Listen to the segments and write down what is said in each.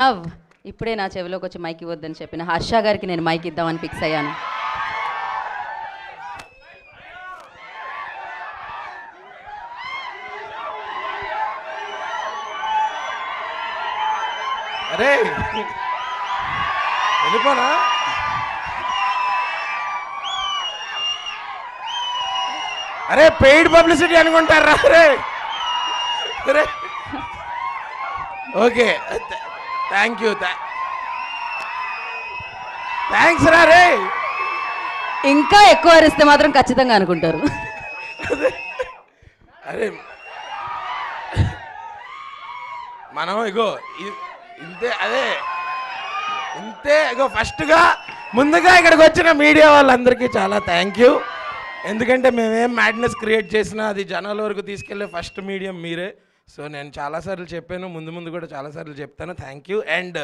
Love ఇప్పుడే నా చెవిలోకి వచ్చి మైక్ ఇవ్వద్దని చెప్పిన హర్ష గారికి నేను మైక్ ఇద్దామని ఫిక్స్ అయ్యాను. అరే వెళ్ళిపోనా? అరే పెయిడ్ పబ్లిసిటీ అనుకుంటారా? అరే అరే ఓకే, థ్యాంక్ యూ, థ్యాంక్స్ రా. రే ఇంకా ఎక్కువ అరిస్తే మాత్రం ఖచ్చితంగా అనుకుంటారు. అరే మనం ఇగో ఇంతే, అదే ఇంతే ఇగో. ఫస్ట్గా ముందుగా ఇక్కడికి వచ్చిన మీడియా వాళ్ళందరికీ చాలా థ్యాంక్ యూ. ఎందుకంటే మేమేం మ్యాడ్నెస్ క్రియేట్ చేసినా అది జనాల వరకు తీసుకెళ్లే ఫస్ట్ మీడియం మీరే. సో నేను చాలాసార్లు చెప్పాను, ముందు ముందు కూడా చాలాసార్లు చెప్తాను. Thank you. అండ్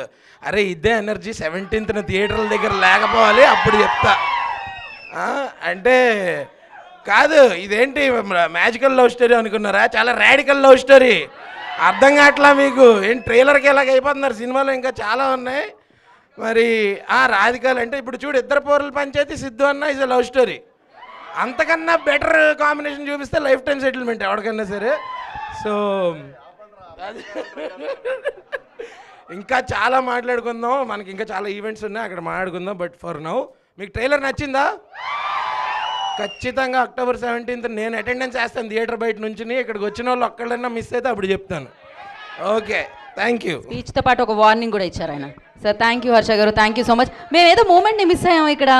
అరే ఇదే ఎనర్జీ 17th థియేటర్ల దగ్గర లేకపోవాలి, అప్పుడు చెప్తా. అంటే కాదు, ఇదేంటి మ్యాజికల్ లవ్ స్టోరీ అనుకున్నారా? చాలా రాడికల్ లవ్ స్టోరీ. అర్థం కావట్లా మీకు? ఏం ట్రైలర్కి ఎలాగ అయిపోతున్నారు, సినిమాలో ఇంకా చాలా ఉన్నాయి. మరి రాధికల్ అంటే ఇప్పుడు చూడు, ఇద్దరు పౌరుల పంచాయతీ, సిద్ధు అన్న ఇస్ లవ్ స్టోరీ. అంతకన్నా బెటర్ కాంబినేషన్ చూపిస్తే లైఫ్ టైం సెటిల్మెంట్ ఎవరికన్నా సరే. సో ఇంకా చాలా మాట్లాడుకుందాం, మనకి ఇంకా చాలా ఈవెంట్స్ ఉన్నాయి, అక్కడ మాట్లాడుకుందాం. బట్ ఫర్ నౌ మీకు ట్రైలర్ నచ్చిందా? ఖచ్చితంగా October 17th నేను అటెండెన్స్ వేస్తాను థియేటర్ బయట నుంచి. ఇక్కడికి వచ్చిన వాళ్ళు ఒక్కళ్ళన్నా మిస్ అయితే అప్పుడు చెప్తాను. Okay, thank you. స్పీచ్తో పాటు ఒక వార్నింగ్ కూడా ఇచ్చారు ఆయన. సార్ థ్యాంక్ యూ హర్ష గారు, థ్యాంక్ యూ సో మచ్. మేము ఏదో మూమెంట్ని మిస్ అయ్యాము ఇక్కడ.